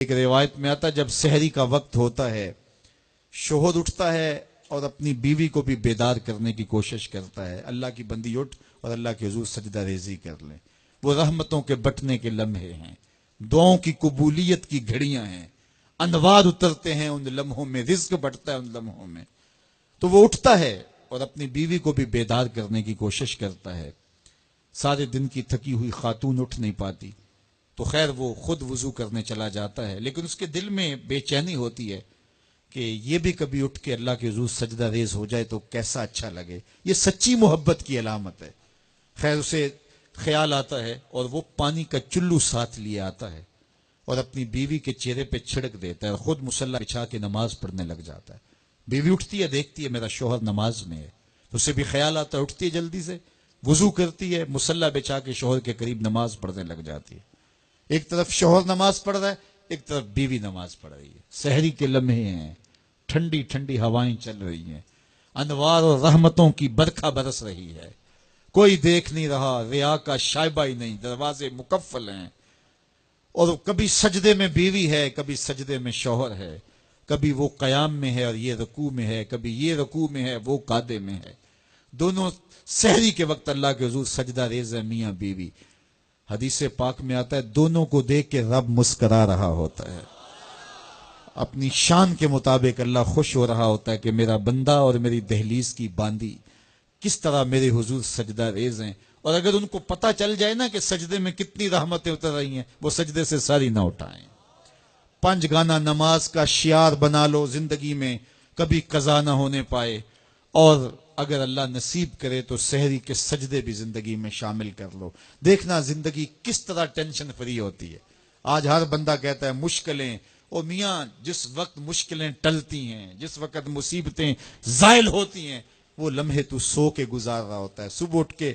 ایک روایت میں آتا ہے جب سحری کا وقت ہوتا ہے شوہر اٹھتا ہے اور اپنی بیوی کو بھی بیدار کرنے کی کوشش کرتا ہے، اللہ کی بندی اٹھ اور اللہ کے حضور سجدہ ریزی کر لیں۔ وہ رحمتوں کے بٹنے کے لمحے ہیں، دعاؤں کی قبولیت کی گھڑیاں ہیں، انوار اترتے ہیں ان لمحوں میں، رزق بڑھتا ہے ان لمحوں میں۔ تو وہ اٹھتا ہے اور اپنی بیوی کو بھی بیدار کرنے کی کوشش کرتا ہے۔ سارے دن کی تھکی ہوئی خاتون اٹھ نہیں پاتی تو خیر وہ خود وضو کرنے چلا جاتا ہے، لیکن اس کے دل میں بے چینی ہوتی ہے کہ یہ بھی کبھی اٹھ کے اللہ کے حضور سجدہ ریز ہو جائے تو کیسا اچھا لگے۔ یہ سچی محبت کی علامت ہے۔ خیر اسے خیال آتا ہے اور وہ پانی کا چلو ساتھ لیے آتا ہے اور اپنی بیوی کے چہرے پہ چھڑک دیتا ہے اور خود مصلی بچھا کے نماز پڑھنے لگ جاتا ہے۔ بیوی اٹھتی ہے، دیکھتی ہے میرا شوہر نماز میں ہے، تو اسے بھی خیال آتا ہے، اٹھتی ہے جلدی سے، وضو کرتی ہے، مصلی بچھا کے شوہر کے قریب نماز پڑھنے لگ جاتی ہے۔ ایک طرف شوہر نماز پڑھ رہا ہے، ایک طرف بیوی نماز پڑھ رہی ہے۔ سحری کے لمحے ہیں، ٹھنڈی ٹھنڈی ہوائیں چل رہی ہیں، انوار اور رحمتوں کی برکھا برس رہی ہے، کوئی دیکھ نہیں رہا، ریا کا شائبہ ہی نہیں، دروازے مقفل ہیں، اور کبھی سجدے میں بیوی ہے، کبھی سجدے میں شوہر ہے، کبھی وہ قیام میں ہے اور یہ رکوع میں ہے، کبھی یہ رکوع میں ہے وہ قعدے میں ہے۔ دونوں سحری کے وقت اللہ کے حضور سجدہ ریز ہے، میاں بیوی۔ حدیث پاک میں آتا ہے دونوں کو دیکھ کے رب مسکرا رہا ہوتا ہے، اپنی شان کے مطابق اللہ خوش ہو رہا ہوتا ہے کہ میرا بندہ اور میری دہلیز کی باندی کس طرح میرے حضور سجدہ ریز ہیں۔ اور اگر ان کو پتہ چل جائے نا کہ سجدے میں کتنی رحمتیں اتر رہی ہیں، وہ سجدے سے ساری نہ اٹھائیں۔ 5 گانا نماز کا شعار بنا لو زندگی میں، کبھی قضا نہ ہونے پائے، اور اگر اللہ نصیب کرے تو سحری کے سجدے بھی زندگی میں شامل کر لو۔ دیکھنا زندگی کس طرح ٹینشن فری ہوتی ہے۔ آج ہر بندہ کہتا ہے مشکلیں، اور میاں جس وقت مشکلیں ٹلتی ہیں، جس وقت مصیبتیں زائل ہوتی ہیں، وہ لمحے تو سو کے گزار رہا ہوتا ہے۔ صبح اٹھ کے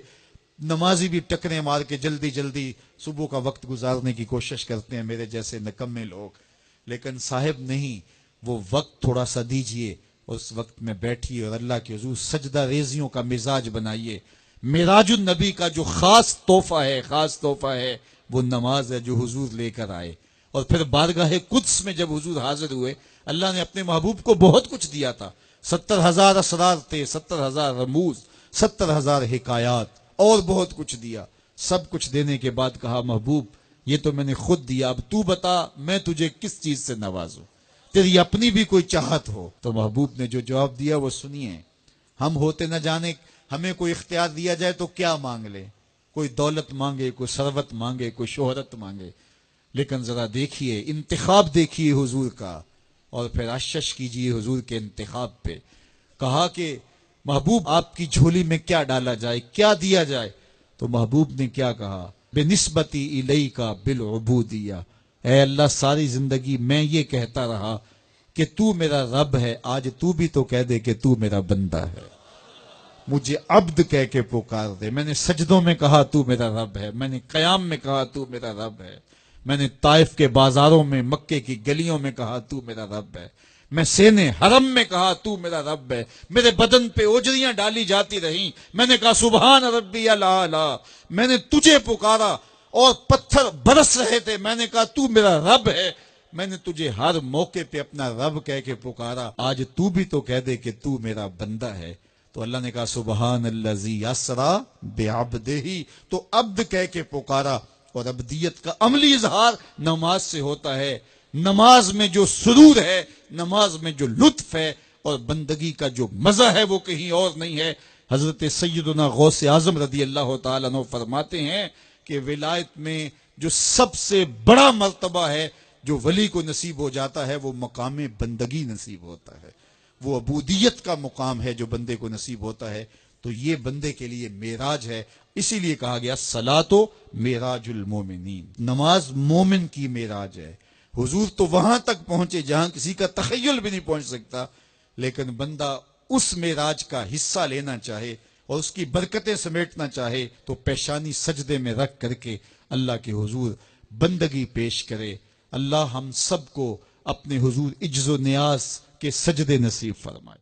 نمازی بھی ٹکریں مار کے جلدی جلدی صبح کا وقت گزارنے کی کوشش کرتے ہیں، میرے جیسے نکمے لوگ۔ لیکن صاحب نہیں، وہ وقت تھوڑا سا دیجئے، اس وقت میں بیٹھیے اور اللہ کے حضور سجدہ ریزیوں کا مزاج بنائیے۔ معراج النبی کا جو خاص تحفہ ہے وہ نماز ہے جو حضور لے کر آئے۔ اور پھر بارگاہ قدس میں جب حضور حاضر ہوئے، اللہ نے اپنے محبوب کو بہت کچھ دیا تھا۔ 70,000 اسرار تھے، 70,000 رموز، 70,000 حکایات، اور بہت کچھ دیا۔ سب کچھ دینے کے بعد کہا محبوب یہ تو میں نے خود دیا، اب تو بتا میں تجھے کس چیز سے نوازوں، تیری اپنی بھی کوئی چاہت ہو۔ تو محبوب نے جو جواب دیا وہ سنیے۔ ہم ہوتے نہ جانے ہمیں کوئی اختیار دیا جائے تو کیا مانگ لے، کوئی دولت مانگے، کوئی ثروت مانگے، کوئی شہرت مانگے، لیکن ذرا دیکھیے انتخاب، دیکھیے حضور کا، اور پھر اشش کیجیے حضور کے انتخاب پہ۔ کہا کہ محبوب آپ کی جھولی میں کیا ڈالا جائے، کیا دیا جائے؟ تو محبوب نے کیا کہا؟ بنسبتی الیکا بالعبودیہ، اے اللہ ساری زندگی میں یہ کہتا رہا کہ تو میرا رب ہے، آج تو بھی تو کہہ دے کہ تو میرا بندہ ہے، مجھے عبد کہہ کے پکار دے۔ میں نے سجدوں میں کہا تو میرا رب ہے، میں نے قیام میں کہا تو میرا رب ہے، میں نے طائف کے بازاروں میں، مکے کی گلیوں میں کہا تو میرا رب ہے، میں سینے حرم میں کہا تو میرا رب ہے، میرے بدن پہ اوجریاں ڈالی جاتی رہیں، میں نے کہا سبحان ربی الاعلی، میں نے تجھے پکارا اور پتھر برس رہے تھے، میں نے کہا تو میرا رب ہے، میں نے تجھے ہر موقع پہ اپنا رب کہہ کے پکارا، آج تو بھی تو کہہ دے کہ تو میرا بندہ ہے۔ تو اللہ نے کہا سبحان الذی اسری بعبدہ، تو عبد کہہ کے پکارا۔ اور عبدیت کا عملی اظہار نماز سے ہوتا ہے۔ نماز میں جو سرور ہے، نماز میں جو لطف ہے، اور بندگی کا جو مزہ ہے وہ کہیں اور نہیں ہے۔ حضرت سیدنا غوث اعظم رضی اللہ تعالیٰ عنہ فرماتے ہیں کہ ولایت میں جو سب سے بڑا مرتبہ ہے جو ولی کو نصیب ہو جاتا ہے، وہ مقام بندگی نصیب ہوتا ہے، وہ عبودیت کا مقام ہے جو بندے کو نصیب ہوتا ہے۔ تو یہ بندے کے لیے معراج ہے، اسی لیے کہا گیا الصلاۃ معراج المومنین، نماز مومن کی معراج ہے۔ حضور تو وہاں تک پہنچے جہاں کسی کا تخیل بھی نہیں پہنچ سکتا، لیکن بندہ اس معراج کا حصہ لینا چاہے اور اس کی برکتیں سمیٹنا چاہے تو پیشانی سجدے میں رکھ کر کے اللہ کے حضور بندگی پیش کرے۔ اللہ ہم سب کو اپنے حضور عجز و نیاز کے سجدے نصیب فرمائے۔